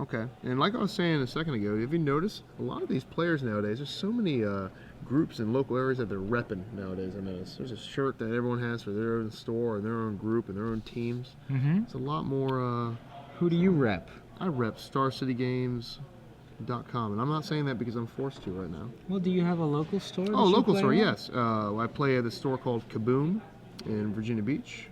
Okay, and like I was saying a second ago, if you notice, a lot of these players nowadays, there's so many groups in local areas that they're repping nowadays. I notice there's a shirt that everyone has for their own store and their own group and their own teams. Mm-hmm. It's a lot more. Who do you rep? I rep StarCityGames.com, and I'm not saying that because I'm forced to right now. Well, do you have a local store? Oh, local store, yes. I play at a store called Kaboom in Virginia Beach.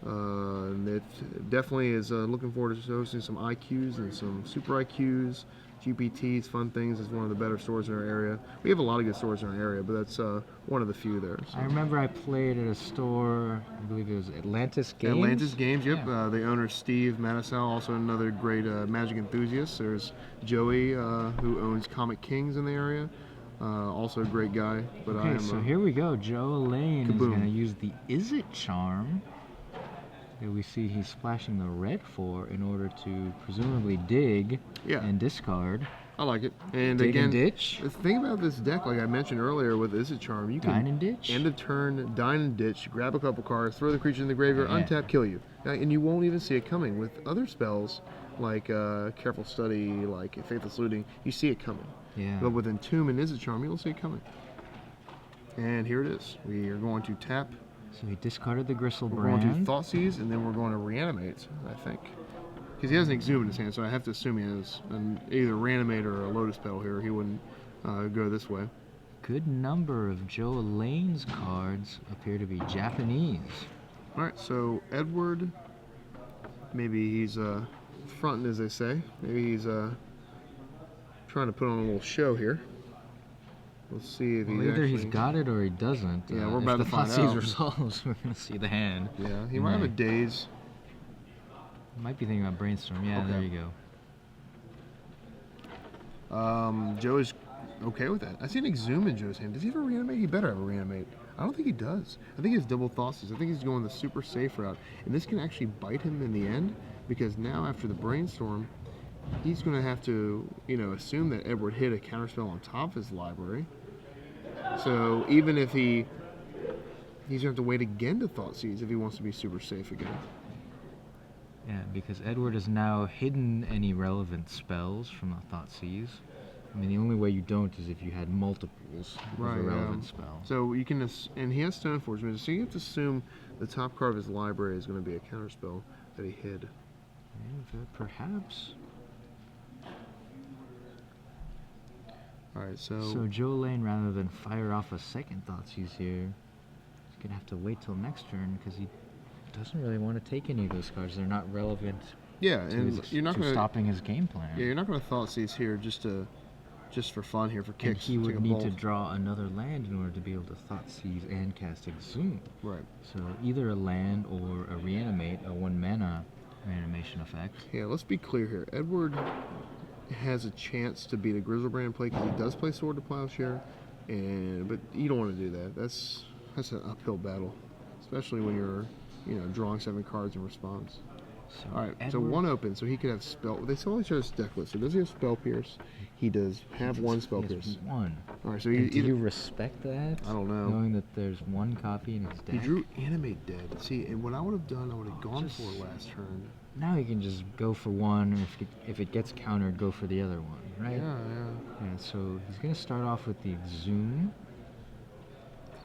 And it definitely is looking forward to hosting some IQs and some Super IQs, GPTs, fun things. It's one of the better stores in our area. We have a lot of good stores in our area, but that's one of the few there. So. I remember I played at a store, I believe it was Atlantis Games. Atlantis Games, yep. Yeah. The owner, Steve Matisal, also another great Magic enthusiast. There's Joey, who owns Comic Kings in the area. Also a great guy. But Okay, so here we go. Joe Alane is going to use the Is It charm. We see he's splashing the red for in order to presumably dig and discard. I like it. And dig again, and ditch. The thing about this deck, like I mentioned earlier with Is It Charm, you can dine and ditch. End of turn, dine and ditch, grab a couple cards, throw the creature in the graveyard, untap, kill you. And you won't even see it coming. With other spells, like Careful Study, like Faithless Looting, you see it coming. Yeah. But with Entomb and Is It Charm, you don't see it coming. And here it is. We are going to tap. So he discarded the Gristlebrand. We're going to Thoughtseize, and then we're going to Reanimate, I think. Because he has an Exhume in his hand, so I have to assume he has either Reanimate or a Lotus Petal here. He wouldn't go this way. Good number of Joe Alane's cards appear to be Japanese. All right, so Edward, maybe he's fronting, as they say. Maybe he's trying to put on a little show here. Let's see if either he's got it or he doesn't. Yeah, we're about to find out. If the Thoughtseize resolves, we're going to see the hand. Yeah, he might have a Daze. Might be thinking about Brainstorm. Yeah, there you go. Joe is okay with that. I see an Exhume in Joe's hand. Does he have a Reanimate? He better have a Reanimate. I don't think he does. I think he has double Thoughtseize. I think he's going the super safe route. And this can actually bite him in the end, because now after the Brainstorm, he's going to have to, assume that Edward hit a counterspell on top of his library. So even if he's going to have to wait again to Thoughtseize if he wants to be super safe again. Yeah, because Edward has now hidden any relevant spells from the Thoughtseize. I mean, the only way you don't is if you had multiples of a relevant spell. So you can, and he has Stoneforge, so you have to assume the top card of his library is going to be a counterspell that he hid. Perhaps. All right, so Joe Alane, rather than fire off a second Thoughtseize here, he's going to have to wait till next turn because he doesn't really want to take any of those cards. They're not relevant you're not gonna, stopping his game plan. Yeah, you're not going to Thoughtseize here just for fun here, for kicks. And he would need to draw another land in order to be able to Thoughtseize and cast Exhume. Right. So either a land or a Reanimate, a 1-mana reanimation effect. Yeah, let's be clear here. Edward has a chance to beat a Gristlebrand play because he does play Sword to Plowshare, but you don't want to do that. That's an uphill battle, especially when you're drawing 7 cards in response. So all right, so one open, so he could have spell. They saw each other's deck list. So does he have Spell Pierce? He does have one Spell Pierce. One. All right, so do you respect that? I don't know. Knowing that there's one copy in his deck. He drew Animate Dead. See, and what I would have done, I would have gone for last turn. Now he can just go for one, or if it gets countered, go for the other one, right? Yeah. So he's going to start off with the Exhume.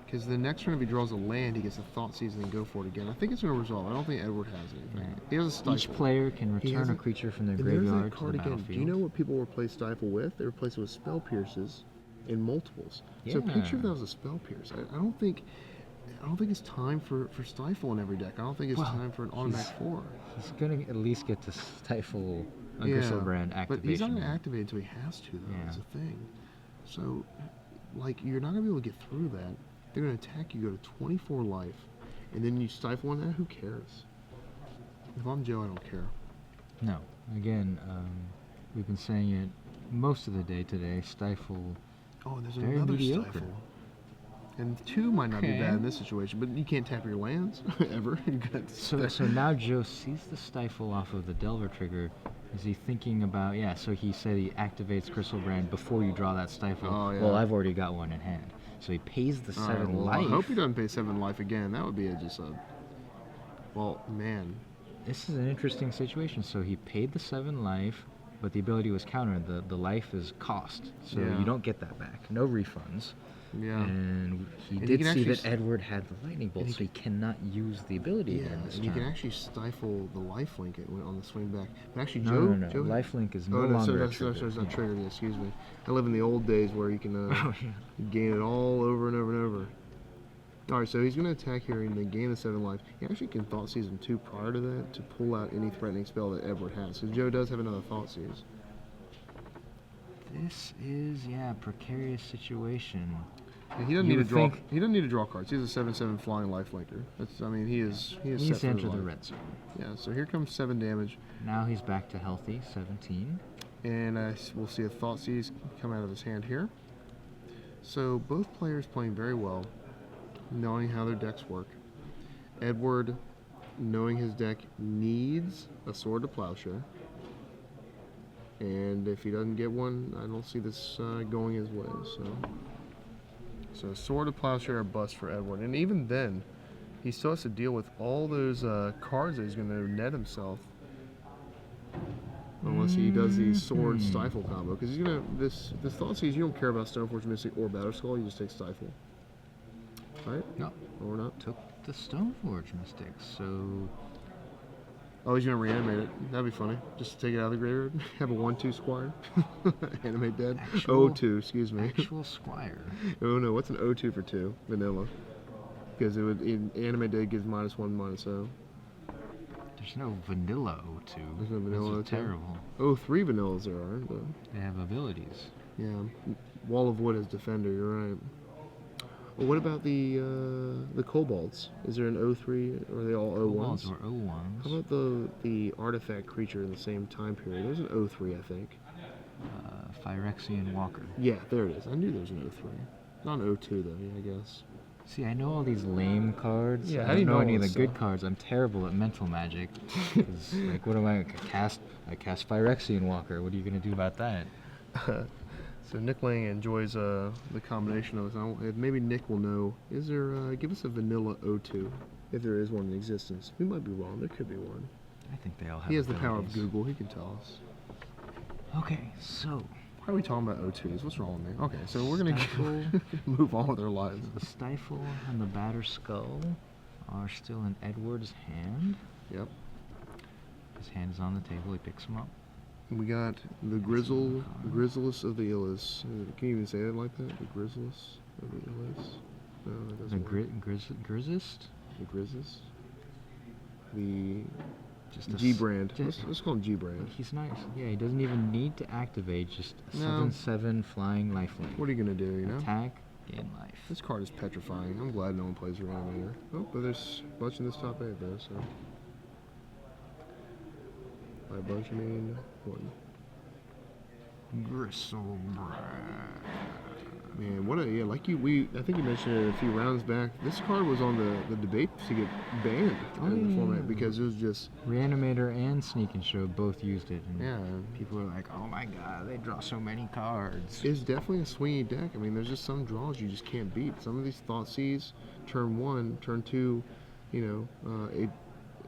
Because the next turn, if he draws a land, he gets a Thoughtseize and then go for it again. I think it's going to resolve. I don't think Edward has anything. He has a Stifle. Each player can return a creature from their graveyard to the battlefield. Do you know what people replace Stifle with? They replace it with Spell Pierces in multiples. Yeah. So picture if that was a Spell Pierce. I don't think it's time for Stifle in every deck. I don't think it's time for an automatic 4. He's going to at least get to Stifle a Gristlebrand activation. But he's not going to activate until he has to, though. That's the thing. So, you're not going to be able to get through that. They're going to attack you, go to 24 life, and then you Stifle on that. Who cares? If I'm Joe, I don't care. No. Again, we've been saying it most of the day today. Stifle. Oh, there's very another mediocre. Stifle. And 2 might not be bad in this situation, but you can't tap your lands ever. So now Joe sees the Stifle off of the Delver trigger. Is he thinking about, so he said he activates Gristlebrand before you draw that Stifle. Oh, yeah. Well, I've already got one in hand. So he pays the 7 life. I hope he doesn't pay 7 life again. That would be well, man. This is an interesting situation. So he paid the 7 life, but the ability was countered. The life is cost, so you don't get that back. No refunds. Yeah. And he did see that Edward had the lightning bolt, so he cannot use the ability again this time. You can actually stifle the lifelink on the swing back. But actually, no, Joe lifelink is no longer it's not triggered. Excuse me. I live in the old days where you can gain it all over and over and over. All right, so he's going to attack here and then gain the 7 life. He actually can Thought Seize him 2 prior to that to pull out any threatening spell that Edward has. So Joe does have another Thought Seize. This is, precarious situation. Yeah, he doesn't need to draw. He doesn't need to draw cards. He has a 7/7 flying lifelinker. He is He's set entered the red zone. Yeah, so here comes 7 damage. Now he's back to healthy, 17. And we'll see a Thought Seize come out of his hand here. So both players playing very well, knowing how their decks work. Edward, knowing his deck needs a Sword to Plowshare. And if he doesn't get one, I don't see this going his way. So Sword to Plowshare or bust for Edward. And even then, he still has to deal with all those cards that he's going to net himself. Unless he does the Sword Stifle combo. Because he's going to, this Thought Seize, you don't care about Stoneforge Mystic or Battle Skull, you just take Stifle. Right? No. Or not? Took the Stoneforge Mystic, so... Oh, he's going to reanimate it. That'd be funny. Just to take it out of the graveyard. Have a 1/2 Squire. Animate dead. O2, excuse me. Actual Squire. Oh no, what's an O2 for 2? Vanilla. Because it would animate dead gives -1/-0. There's no vanilla O2. There's no vanilla O2. Terrible. O3 vanillas there are, but... They have abilities. Yeah. Wall of Wood is Defender, you're right. Well, what about the kobolds? Is there an O3, or are they all O1s? Kobolds were O1s. How about the artifact creature in the same time period? There's an O3, I think. Phyrexian Walker. Yeah, there it is. I knew there was an O3. Not an O2, though, yeah, I guess. See, I know all these lame cards. Yeah, I don't know any of the good cards. I'm terrible at mental magic. Like, what am I? I cast Phyrexian Walker. What are you going to do about that? So Nick Lang enjoys the combination of those. Maybe Nick will know. Is there? Give us a vanilla O2, if there is one in existence. We might be wrong. There could be one. I think they all have. He has the power of Google. He can tell us. Okay, so. Why are we talking about O2s? What's wrong with me? Okay, so we're gonna move on with our lives. The Stifle and the Batter Skull are still in Edward's hand. Yep. His hand is on the table. He picks them up. We got the Grizzlus of the Illis. Can you even say it like that? The Grizzlus of the Illis? No, that doesn't work. Grizzist? The Grizzlus? The G-Brand. Let's call him G-Brand. He's nice. Yeah, he doesn't even need to activate. Just a 7/7 flying lifelink. What are you going to do, you know? Attack, gain life. This card is petrifying. I'm glad no one plays Reanimator. Oh, but there's a bunch in this top 8, though, so... By a bunch, I mean one. Gristlebrand. Man, I think you mentioned it a few rounds back. This card was on the debate to get banned in the format because it was just... Reanimator and Sneak and Show both used it. And people were like, oh my god, they draw so many cards. It's definitely a swingy deck. I mean, there's just some draws you just can't beat. Some of these Thought Seize, turn 1, turn 2,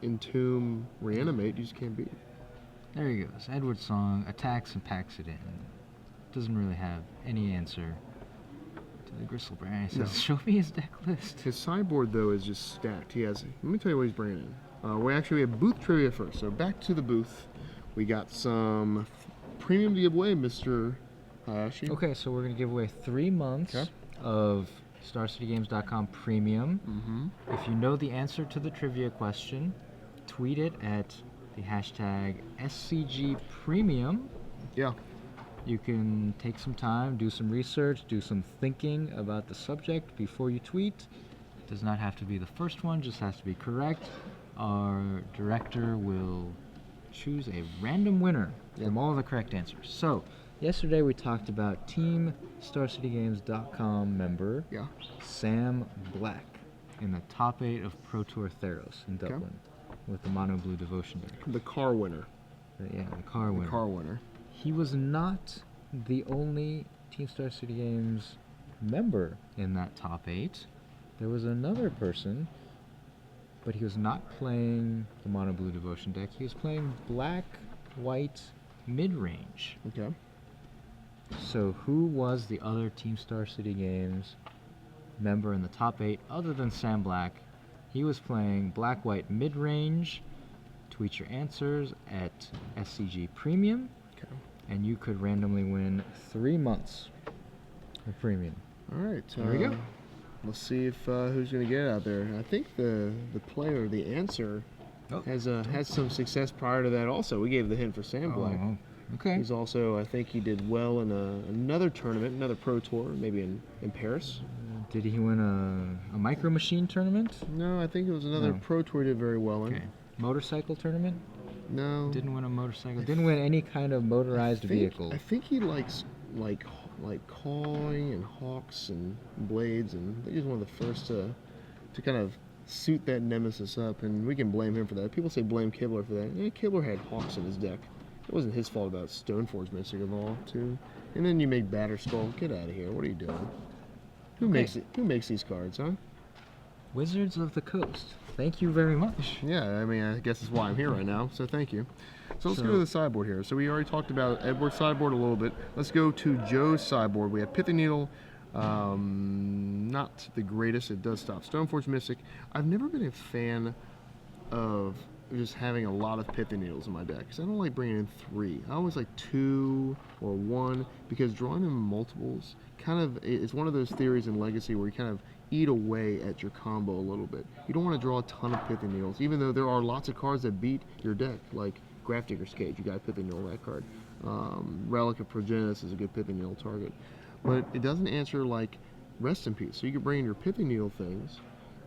Entomb, Reanimate, you just can't beat. There he goes. Edward's Song attacks and packs it in. Doesn't really have any answer to the Gristlebrand. He says, show me his deck list. His sideboard, though, is just stacked. Let me tell you what he's bringing in. We have booth trivia first. So back to the booth. We got some premium to give away, Mr. Hayashi. Okay, so we're going to give away 3 months of StarCityGames.com premium. Mm-hmm. If you know the answer to the trivia question, tweet it at the hashtag SCGPremium. Yeah. You can take some time, do some research, do some thinking about the subject before you tweet. It does not have to be the first one, just has to be correct. Our director will choose a random winner from all the correct answers. So, yesterday we talked about Team StarCityGames.com member Sam Black in the top 8 of Pro Tour Theros in Dublin with the Mono Blue Devotion deck. The car winner. Yeah, the car winner. The car winner. He was not the only Team Star City Games member in that top 8. There was another person, but he was not playing the Mono Blue Devotion deck. He was playing black, white, mid-range. Okay. So who was the other Team Star City Games member in the top 8 other than Sam Black? He was playing black-white mid-range. Tweet your answers at SCG Premium. Okay. And you could randomly win 3 months of premium. All right. There we go. Let's see if who's going to get out there. I think the player, the answer, has had some success prior to that also. We gave the hint for Sam Black. Oh, okay. He's also, I think he did well in another tournament, another pro tour, maybe in Paris. Did he win a Micro Machine tournament? No, I think it was another pro tour he did very well in. Okay. Motorcycle tournament? No. Didn't win a motorcycle. Didn't win any kind of motorized vehicle. I think he likes like cawing and hawks and blades, and I think he's one of the first to kind of suit that nemesis up, and we can blame him for that. People say blame Kibler for that. Yeah, Kibler had hawks in his deck. It wasn't his fault about Stoneforge missing of all, too. And then you make Batterskull. Get out of here. What are you doing? Who makes these cards, huh? Wizards of the Coast. Thank you very much. Yeah, I mean, I guess that's why I'm here right now, so thank you. So let's go to the sideboard here. So we already talked about Edward's sideboard a little bit. Let's go to Joe's sideboard. We have Pithing Needle, not the greatest. It does stop Stoneforge Mystic. I've never been a fan of just having a lot of Pithing Needles in my deck, because I don't like bringing in 3. I always like 2 or 1, because drawing in multiples it's one of those theories in Legacy where you kind of eat away at your combo a little bit. You don't want to draw a ton of Pithing Needles, even though there are lots of cards that beat your deck, like Grafdigger's Cage. You got a Pithing Needle that card. Relic of Progenitus is a good Pithing Needle target. But it doesn't answer like Rest in Peace. So you can bring in your Pithing Needle things,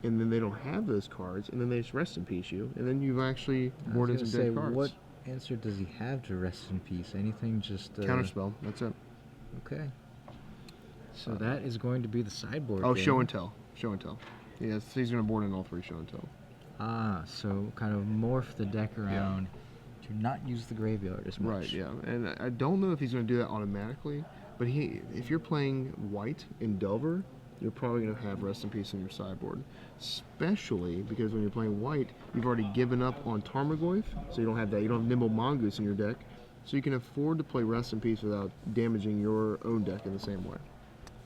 and then they don't have those cards, and then they just Rest in Peace you, and then you've actually boarded some dead cards. What answer does he have to Rest in Peace? Anything just... Counterspell, that's it. Okay. So that is going to be the sideboard. Oh, game. Show and Tell. Show and Tell. Yes, he's going to board in all 3 Show and Tell. Ah, so kind of morph the deck around to not use the graveyard as much. Right, yeah. And I don't know if he's going to do that automatically, but if you're playing white in Delver, you're probably going to have Rest in Peace on your sideboard. Especially because when you're playing white, you've already given up on Tarmogoyf, so you don't have that. You don't have Nimble Mongoose in your deck, so you can afford to play Rest in Peace without damaging your own deck in the same way.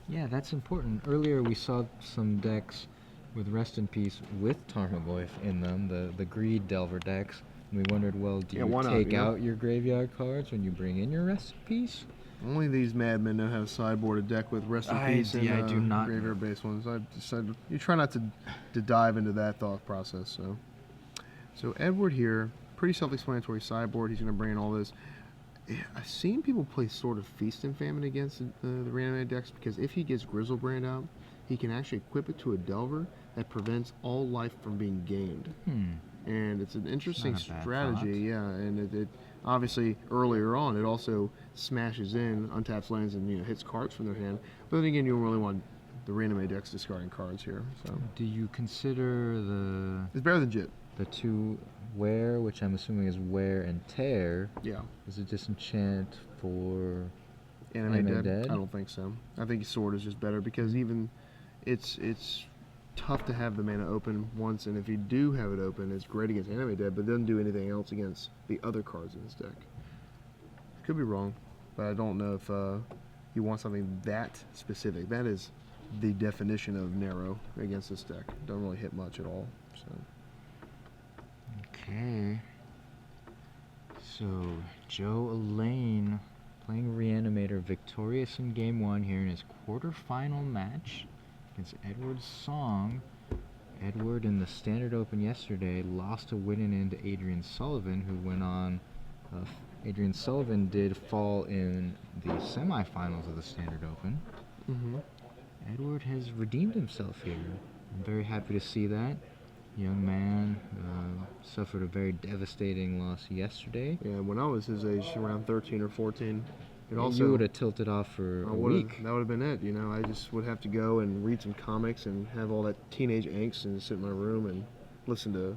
Yeah, that's important. Earlier we saw some decks with Rest in Peace with Tarmogoyf in them, the Greed Delver decks. And we wondered, well, do you take out your graveyard cards when you bring in your Rest in Peace? Only these madmen know how to sideboard a deck with Rest in Peace and I do not graveyard-based ones. I decided you try not to dive into that thought process. So Edward here, pretty self-explanatory sideboard. He's going to bring in all this. I've seen people play sort of Feast and Famine against the reanimated decks, because if he gets Gristlebrand out, he can actually equip it to a Delver that prevents all life from being gained. And it's an interesting strategy, yeah. And it obviously earlier on it also smashes in, untaps lands, and hits cards from their hand. But then again, you don't really want the reanimated decks discarding cards here. So do you consider it's better than Jit. The 2 Wear, which I'm assuming is Wear and Tear, yeah, is a disenchant for Animate Dead? I don't think so. I think Sword is just better, because even it's tough to have the mana open once, and if you do have it open, it's great against Animate Dead, but it doesn't do anything else against the other cards in his deck. Could be wrong, but I don't know if he wants something that specific. That is the definition of narrow against this deck. Don't really hit much at all. So. Okay. So Joe Alane playing Reanimator, victorious in game 1 here in his quarterfinal match against Edward Song. Edward in the Standard Open yesterday lost a winning in to Adrian Sullivan, who went on. Adrian Sullivan did fall in the semifinals of the Standard Open. Edward has redeemed himself here. I'm very happy to see that. Young man suffered a very devastating loss yesterday. Yeah, when I was his age, around 13 or 14, you would have tilted off for a week. That would have been it. I just would have to go and read some comics and have all that teenage angst and sit in my room and listen to,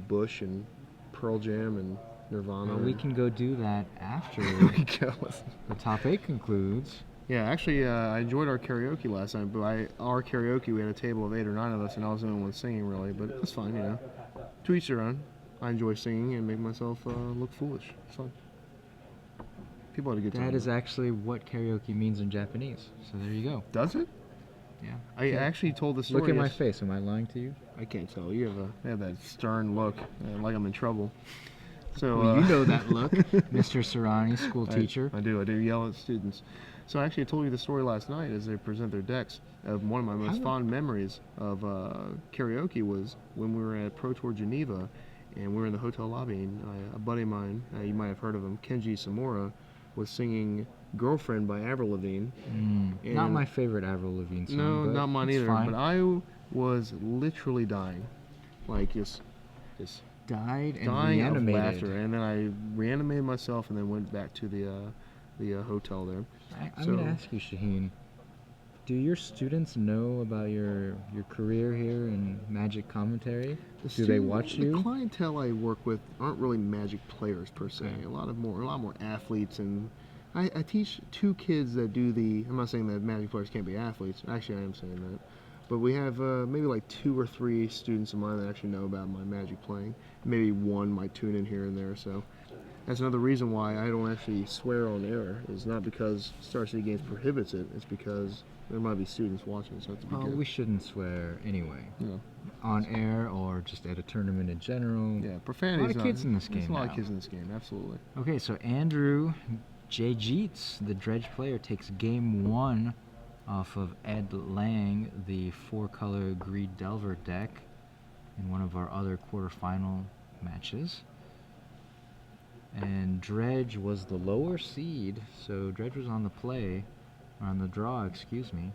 Bush and Pearl Jam and Nirvana. Well, we can go do that after the top 8 concludes. Yeah, actually, I enjoyed our karaoke last night, but our karaoke, we had a table of 8 or 9 of us, and I was the only one singing, really, but it's fine, To each their own. I enjoy singing and make myself look foolish. It's fun. People had a good time. That is actually what karaoke means in Japanese. So there you go. Does it? Yeah. I actually told the story. Look at my face. Am I lying to you? I can't tell. You have that stern look, like I'm in trouble. So Well, you know that look, Mr. Serrani, school teacher. I do yell at students. So actually, I told you the story last night as they present their decks. Of one of my most fond memories of karaoke was when we were at Pro Tour Geneva, and we were in the hotel lobby. And a buddy of mine, you might have heard of him, Kenji Samura, was singing "Girlfriend" by Avril Lavigne. Not my favorite Avril Lavigne song. No, but not mine it's either. fine. But I was literally dying, like just Died and dying of reanimated. laughter. And then I reanimated myself, and then went back to the hotel there. I'm going to ask you, Shaheen, do your students know about your career here in Magic commentary? Do they watch you? The clientele I work with aren't really Magic players per se. A lot more athletes, and I teach 2 kids that do the. I'm not saying that Magic players can't be athletes. Actually, I am saying that. But we have maybe like 2 or 3 students of mine that actually know about my Magic playing. Maybe one might tune in here and there. So that's another reason why I don't actually swear on air. It's not because Star City Games prohibits it. It's because there might be students watching, so it's be good. We shouldn't swear anyway. Yeah. On air or just at a tournament in general. Yeah, profanity. A lot of kids in this game. There's a lot of kids in this game, absolutely. Okay, so Andrew J. Jeets, the Dredge player, takes game 1 off of Ed Lang, the 4-color Greed Delver deck, in one of our other quarterfinal matches. And Dredge was the lower seed, so Dredge was on the play, or on the draw, excuse me.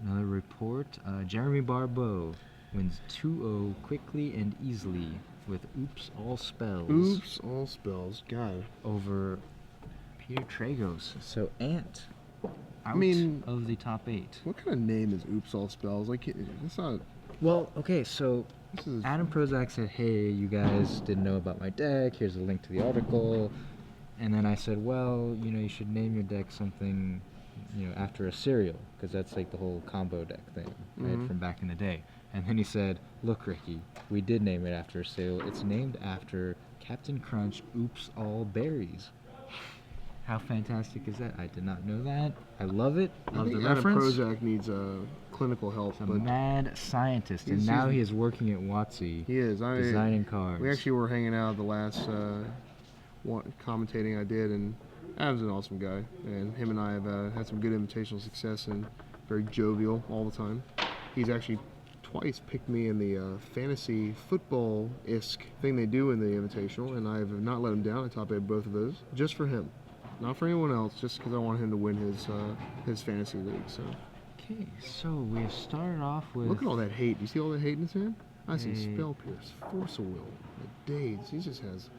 Another report, Jeremy Barbeau wins 2-0 quickly and easily with Oops All Spells. Oops All Spells, God. Over Peter Tragos. So Ant out of the top 8. What kind of name is Oops All Spells? Like, it's not. Well, okay, so Adam Prozac said, hey, you guys didn't know about my deck. Here's a link to the article. And then I said, well, you should name your deck something, after a cereal, because that's like the whole combo deck thing, right, from back in the day. And then he said, look, Ricky, we did name it after a cereal. It's named after Captain Crunch Oops All Berries. How fantastic is that? I did not know that. I love it. Love the reference. Adam Prozac needs clinical help. He's a mad scientist, and now he is working at WotC. He is. Designing cards. We actually were hanging out the last commentating I did, and Adam's an awesome guy. And him and I have had some good invitational success, and very jovial all the time. He's actually twice picked me in the fantasy football-esque thing they do in the invitational, and I have not let him down. I top-8 both of those just for him. Not for anyone else, just because I want him to win his fantasy league. So. Okay, so we have started off with. Look at all that hate. Do you see all that hate in his hand? I see Spell Pierce, Force of Will, Daze. He just has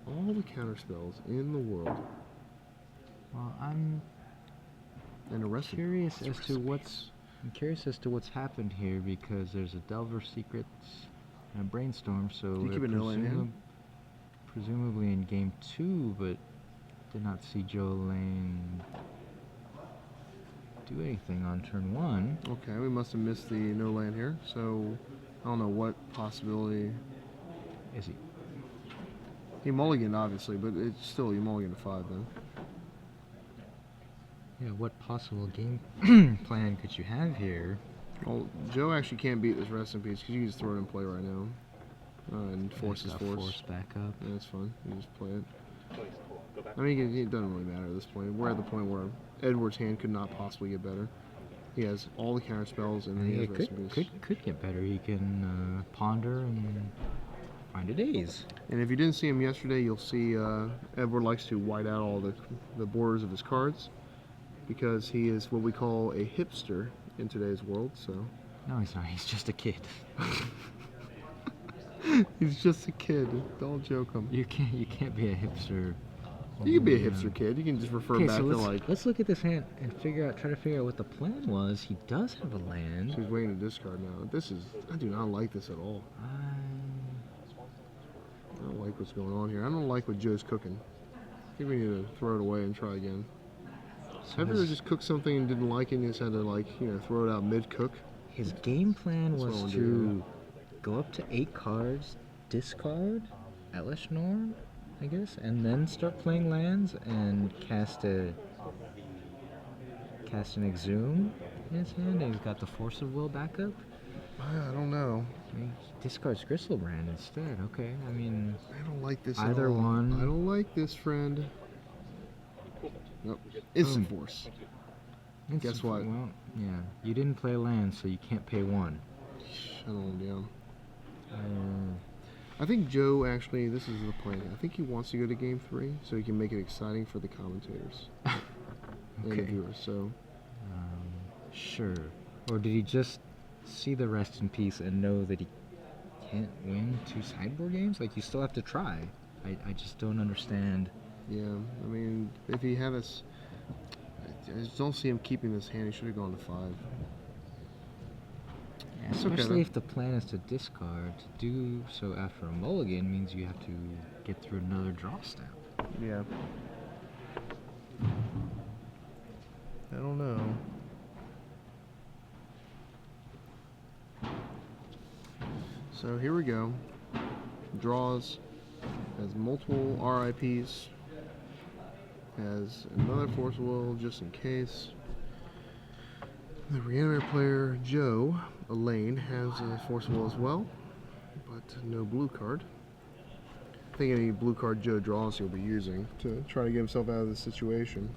all the counter spells in the world. Well, I'm curious as to what's happened here, because there's a Delver Secrets and a Brainstorm. So we're presumably in game 2, but. Did not see Joe Alane do anything on turn 1. Okay, we must have missed the no land here, so I don't know what possibility. Is he? He mulliganed, obviously, but it's still you mulligan to 5 then. Yeah, what possible game plan could you have here? Well, Joe actually can't beat this Rest in Peace because you can just throw it in play right now. And force is force. Force back up. Yeah, that's fine. You just play it. I mean, it doesn't really matter at this point. We're at the point where Edward's hand could not possibly get better. He has all the counter spells, and he has recipes. Could get better. He can ponder and find a daze. And if you didn't see him yesterday, you'll see Edward likes to white out all the borders of his cards, because he is what we call a hipster in today's world. So. No, he's not. He's just a kid. He's just a kid. Don't joke him. You can't be a hipster. You can be a hipster kid. You can just refer back to let's look at this hand and try to figure out what the plan was. He does have a land. So he's waiting to discard now. I do not like this at all. I don't like what's going on here. I don't like what Joe's cooking. I think we need to throw it away and try again. Have you ever just cooked something and didn't like it and you just had to throw it out mid-cook? His game plan was to go up to 8 cards, discard Elish Norn, I guess, and then start playing lands and cast an Exhume in his hand, and he's got the Force of Will backup. I don't know. He discards Gristlebrand instead. Okay, I mean, I don't like this either at all. one. I don't like this, friend. Nope. Instant Force. Guess what? Well, yeah, you didn't play land, so you can't pay 1. Shut on down. I think Joe actually, this is the plan. I think he wants to go to game 3 so he can make it exciting for the commentators and the viewers. So, sure. Or did he just see the rest in peace and know that he can't win 2 sideboard games? Like, you still have to try. I just don't understand. yeah, I mean, if he had us, I just don't see him keeping this hand. He should have gone to 5. Yeah, especially if the plan is to discard. To do so after a mulligan means you have to get through another draw step. Yeah. I don't know. So here we go. Draws. Has multiple RIPs. Has another Force of Will just in case. The Reanimator player, Joe, Alane, has a Force of Will as well, but no blue card. I think any blue card Joe draws he'll be using to try to get himself out of this situation.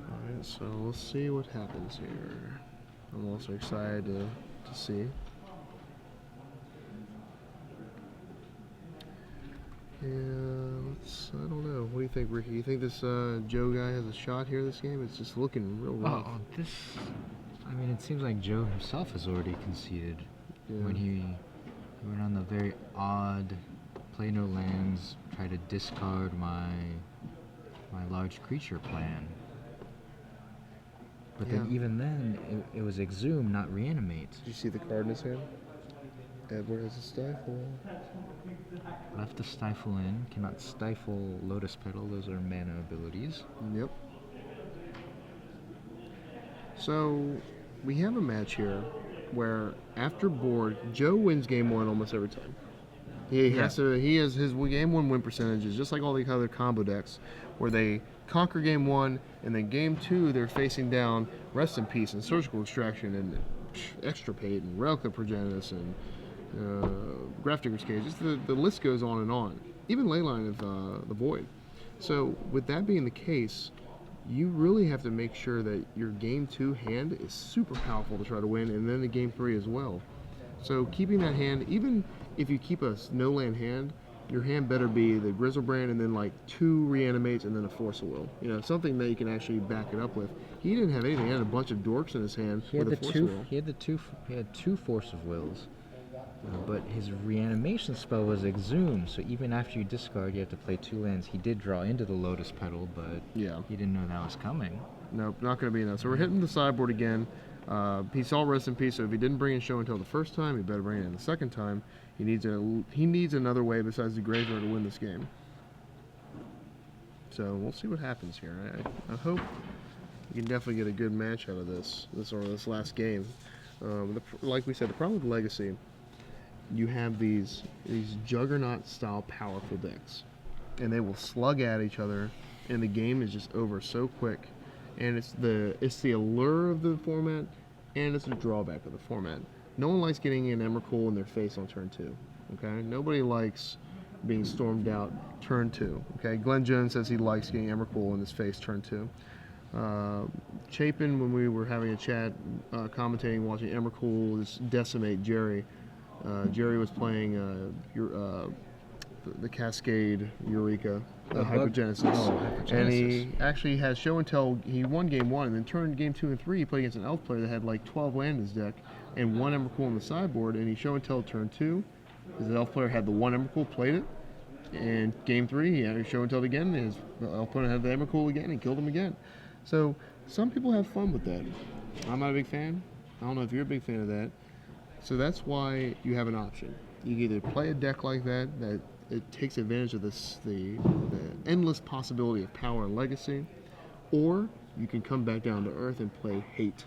Alright, so let's see what happens here. I'm also excited to see. Yeah, I don't know. What do you think, Ricky? You think this Joe guy has a shot here this game? It's just looking real rough. I mean, it seems like Joe himself has already conceded when he went on the very odd play no lands, try to discard my large creature plan. But then even then, it was Exhume, not Reanimate. Did you see the card in his hand? Edward has a Stifle. Left the Stifle in. Cannot stifle Lotus Petal. Those are mana abilities. Yep. So we have a match here where after board, Joe wins game 1 almost every time. He has his game 1 win percentage is just like all the other combo decks, where they conquer game 1 and then game 2 they're facing down Rest in Peace and Surgical Extraction and Extirpate and Relic of Progenitus and Grafdigger's Cage. Just the list goes on and on. Even Leyline of the Void. So with that being the case, you really have to make sure that your game 2 hand is super powerful to try to win, and then the game 3 as well. So keeping that hand, even if you keep a no land hand, your hand better be the Gristlebrand and then like 2 Reanimates and then a Force of Will. You know, something that you can actually back it up with. He didn't have anything. He had a bunch of dorks in his hand with a Force of Will. He had 2 Force of Wills. But his reanimation spell was Exhume, so even after you discard, you have to play 2 lands. He did draw into the Lotus Petal, but he didn't know that was coming. Nope, not going to be enough. So we're hitting the sideboard again. He saw Rest in Peace, so if he didn't bring in Show and Tell the first time, he better bring it in the second time. He needs another way besides the graveyard to win this game. So we'll see what happens here. I hope you can definitely get a good match out of this last game. Like we said, the problem with Legacy, you have these juggernaut style powerful decks, and they will slug at each other, and the game is just over so quick. And it's the allure of the format, and it's the drawback of the format. No one likes getting an Emrakul in their face on turn 2. Okay, nobody likes being stormed out turn 2. Okay, Glenn Jones says he likes getting Emrakul in his face turn 2. Chapin, when we were having a chat, commentating, watching Emrakul just decimate Jerry. Jerry was playing the Cascade Eureka Hypergenesis. And he actually has Show and Tell. He won game 1, and then turned game 2 and 3. He played against an Elf player that had like 12 land in his deck and 1 Emrakul on the sideboard. And he Show and Tell turn 2. His Elf player had the 1 Emrakul, played it. And game 3, he had Show and Tell again. His Elf player had the Emrakul again and killed him again. So some people have fun with that. I'm not a big fan. I don't know if you're a big fan of that. So that's why you have an option. You can either play a deck like that it takes advantage of the endless possibility of power and legacy, or you can come back down to earth and play hate.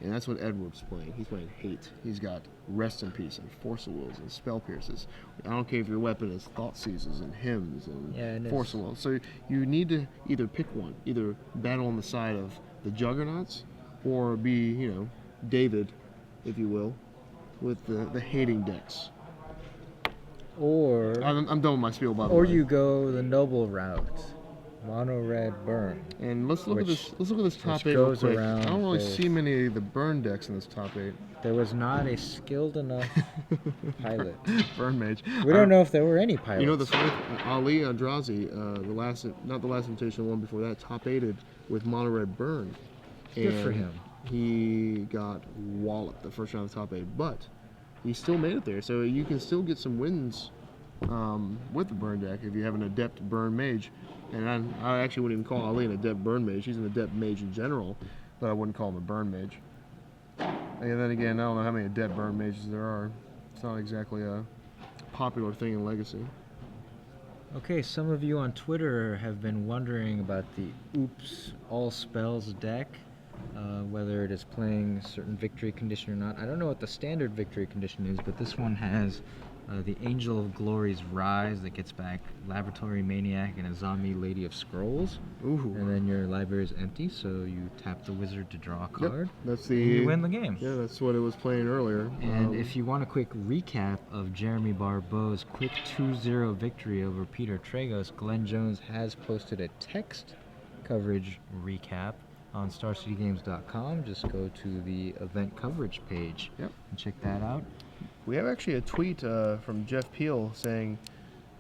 And that's what Edward's playing. He's playing Hate. He's got Rest in Peace and Force of Wills and Spell Pierces. I don't care if your weapon is Thought Seizes and Hymns and Force of Wills. So you need to either pick one. Either battle on the side of the Juggernauts or be, David, if you will, with the hating decks. Or I'm done with my spiel, by the way. or you go the noble route, mono red burn. And let's look at this. Let's look at this top which 8 real goes quick. I around don't really both. see many of the burn decks in this top 8. There was not a skilled enough pilot. Burn mage. We don't know if there were any pilots. You know the funny Ali Andrazi, not the last invitation, the one before that, top 8'd with mono red burn. Good for him. He got walloped the first round of the top 8, but he still made it there. So you can still get some wins with the burn deck if you have an adept burn mage. And I actually wouldn't even call Ali an adept burn mage. He's an adept mage in general, but I wouldn't call him a burn mage. And then again, I don't know how many adept burn mages there are. It's not exactly a popular thing in Legacy. Okay, some of you on Twitter have been wondering about the Oops All Spells deck, whether it is playing a certain victory condition or not. I don't know what the standard victory condition is, but this one has the Angel of Glory's Rise that gets back Laboratory Maniac and a Zombie Lady of Scrolls. Ooh. And then your library is empty, so you tap the wizard to draw a card. Yep, that's and you win the game. Yeah, that's what it was playing earlier. And if you want a quick recap of Jeremy Barbeau's quick 2-0 victory over Peter Tragos, Glenn Jones has posted a text coverage recap on StarCityGames.com. Just go to the event coverage page and check that out. We have actually a tweet from Jeff Peel saying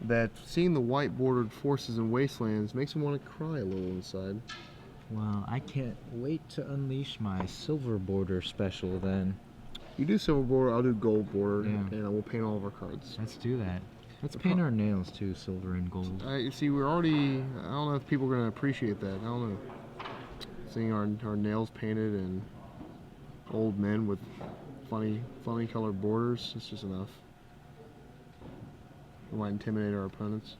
that seeing the white bordered forces and wastelands makes him want to cry a little inside. Well, I can't wait to unleash my silver border special then. You do silver border, I'll do gold border, Yeah. and we'll paint all of our cards. Let's do that. Let's paint our nails too, silver and gold. See, we're already, I don't know if people are going to appreciate that. I don't know. Seeing our nails painted and old men with funny colored borders, it's just enough. We might intimidate our opponents.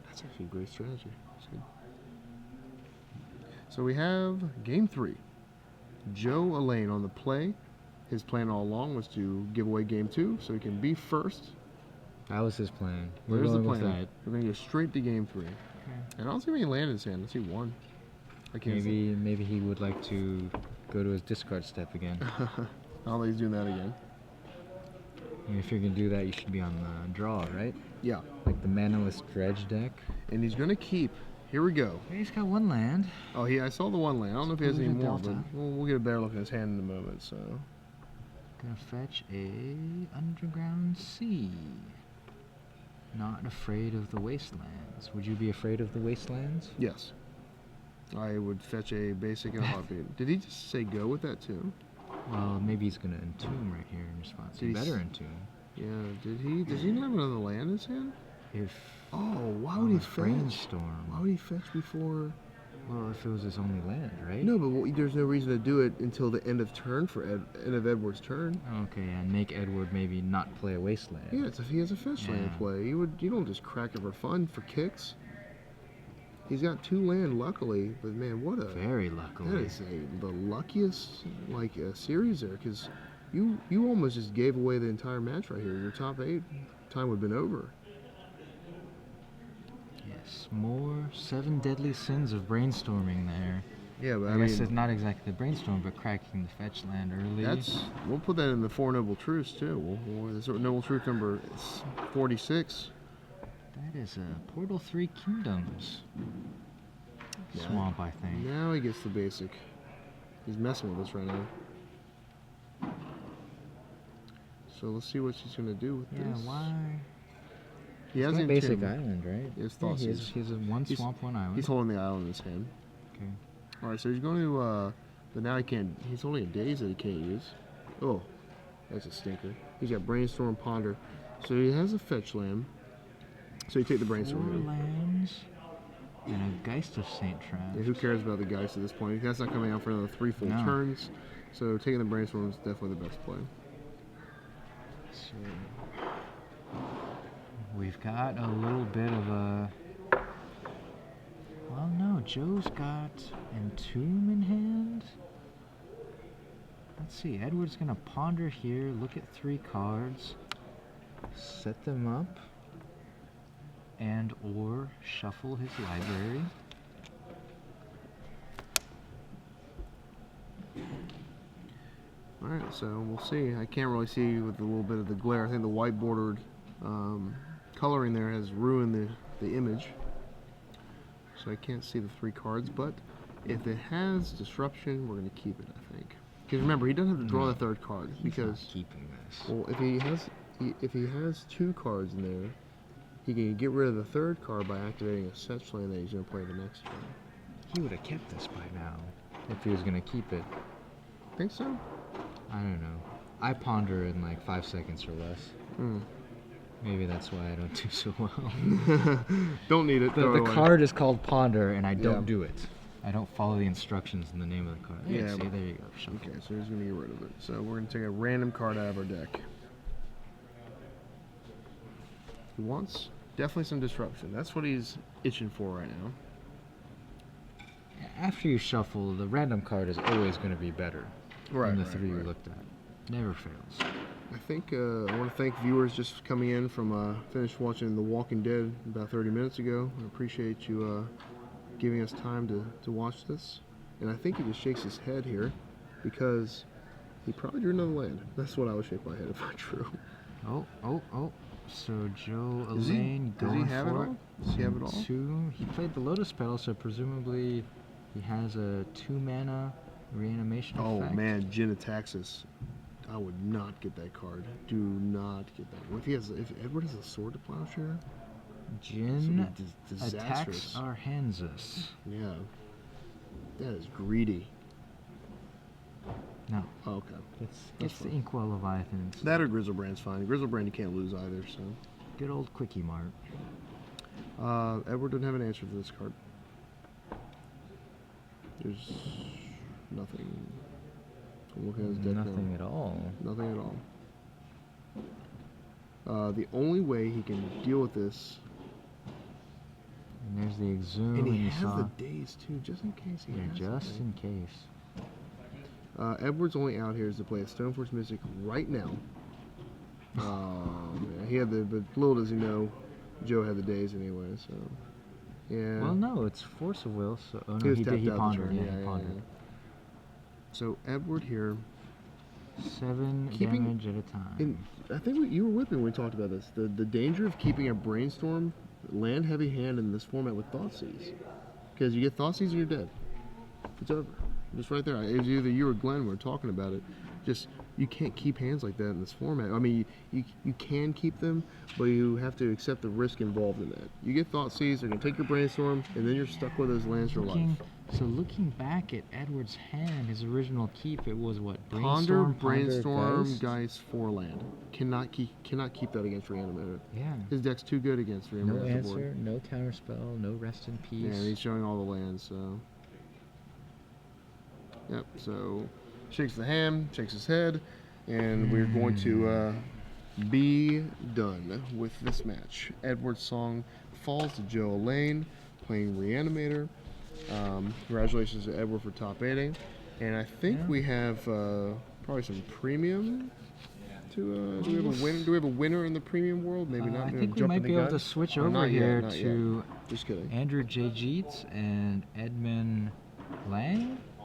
That's actually a great strategy. That's good. So we have game 3. Joe Alane on the play. His plan all along was to give away game 2 so he can be first. That was his plan. We're There's the going with plan. that. We're going to go straight to game 3. Okay. And I don't see any land in his hand. I see 1. I can't Maybe he would like to go to his discard step again. I don't think he's doing that again. And if you're gonna do that, you should be on the draw, right? Yeah. Like the Manaless Dredge deck. And he's going to keep. Here we go. He's got 1 land. Oh, I saw the 1 land. I don't know if he has any Polluted more, but Delta. we'll get a better look at his hand in a moment. So Gonna fetch a Underground Sea. Not afraid of the Wastelands. Would you be afraid of the Wastelands? yes, I would fetch a basic and a heartbeat. Did he just say go with that too? Well, maybe he's gonna Entomb right here in response. Did He he better s- Entomb. Yeah. Did he? Does he not have another land in his hand? If Oh, why would he fetch? Brainstorm. Why would he fetch before? Well, if it was his only land, right? No, but there's no reason to do it until the end of turn for end of Edward's turn. Okay, and make Edward maybe not play a Wasteland. Yeah, it's if he has a fetch land Yeah. play. You don't just crack it for fun for kicks. He's got 2 land, luckily, but man, what a Very that luckily. is the luckiest series there, because you almost just gave away the entire match right here. Your top 8 time would have been over. Yes, more 7 deadly sins of brainstorming there. Yeah, but I, I guess mean, it's not exactly the brainstorm, but cracking the fetch land early. we'll put that in the 4 noble truths too. This noble truth number 46. That is a Portal 3 Kingdoms Yeah. swamp, I think. Now he gets the basic. He's messing with us right now. So let's see what she's gonna do with Yeah, this. why? He It's has got an basic enchantment. island, right? He has Yeah, thought he has seizes. a 1 He's- swamp, 1 island. He's holding the island in his hand. Okay. All right, so he's going to, but now he can't. He's only a daze that he can't use. Oh, that's a stinker. He's got brainstorm, ponder. So he has a fetch land. So you take the 4 brainstorm. lands and a Geist of Saint Trash. Yeah, who cares about the guys at this point? That's not coming out for another 3 full No. turns. So taking the brainstorm is definitely the best play. So we've got a little bit of a. Well, no, Joe's got Entomb in hand. Let's see. Edward's gonna ponder here. Look at 3 cards. Set them up. And or shuffle his library. Alright, so we'll see. I can't really see with a little bit of the glare. I think the white bordered coloring there has ruined the image. So I can't see the 3 cards, but if it has disruption, we're going to keep it, I think. Because remember, he doesn't have to draw the 3rd card. He's because not keeping this. Well, if he has 2 cards in there, he can get rid of the 3rd card by activating a set land that he's going to play the next turn. He would have kept this by now if he was going to keep it. Think so? I don't know. I ponder in like 5 seconds or less. Maybe that's why I don't do so well. Don't need it. The card is called ponder, and I don't do it. I don't follow the instructions in the name of the card. Yeah, See, there you go. Shuffle. Okay, so he's going to get rid of it. So we're going to take a random card out of our deck. He wants definitely some disruption. That's what he's itching for right now. After you shuffle, the random card is always going to be better than the 3 you looked at. Never fails. I think I want to thank viewers just coming in from finished watching The Walking Dead about 30 minutes ago. I appreciate you giving us time to watch this. And I think he just shakes his head here because he probably drew another land. That's what I would shake my head if I drew. Oh. So Joe Does Alane he going have it for all? Does he have it all? 2. He played the Lotus spell, so presumably he has a 2 mana reanimation effect. Oh man, Jin Ataxis. I would not get that card. Do not get that. What if Edward has a sword to plowshare? Jin Disastrous. attacks Arhanzus. Yeah. That is greedy. No. Oh, okay. It's the Inkwell Leviathans. That or Gristlebrand's fine. Gristlebrand you can't lose either, so. Good old Quickie Mart. Edward doesn't have an answer for this card. There's nothing. I'm looking at his deck Nothing now. at all. Nothing at all. The only way he can deal with this. And there's the Exhume. And he you has saw. the days too, just in case he has Just something. in case. Edward's only out here is to play a Stoneforge Mystic right now. Yeah, he had but little does he know, Joe had the days anyway, so. Yeah. Well, no, it's Force of Will, so. Oh, no, was he tapped out the pondered. turn. Yeah, he pondered. So, Edward here. 7 damage at a time. I think you were with me when we talked about this. The danger of keeping a Brainstorm land heavy hand in this format with Thoughtseize. Because you get Thoughtseize and you're dead. It's over. Just right there. It was either you or Glenn were talking about it. Just, you can't keep hands like that in this format. I mean, you can keep them, but you have to accept the risk involved in that. You get Thoughtseize, they're going to take your Brainstorm, and then you're stuck with those lands for life. So looking back at Edward's hand, his original keep, it was what? Ponder, Brainstorm, Brainstorm, Ghost? Geist, 4 land. Cannot keep that against Reanimator. Yeah. His deck's too good against Reanimator. No answer, no counterspell, no rest in peace. Yeah, and he's showing all the lands, so. Yep, so shakes the hand, shakes his head, and we're going to be done with this match. Edward's Song falls to Joe Alane, playing Reanimator. Congratulations to Edward for top 8ing. And I think we have probably some premium to do we have a winner in the premium world? Maybe not. I think we might be able to switch over here to Just kidding. Andrew J. Jeets and Edmund Lang.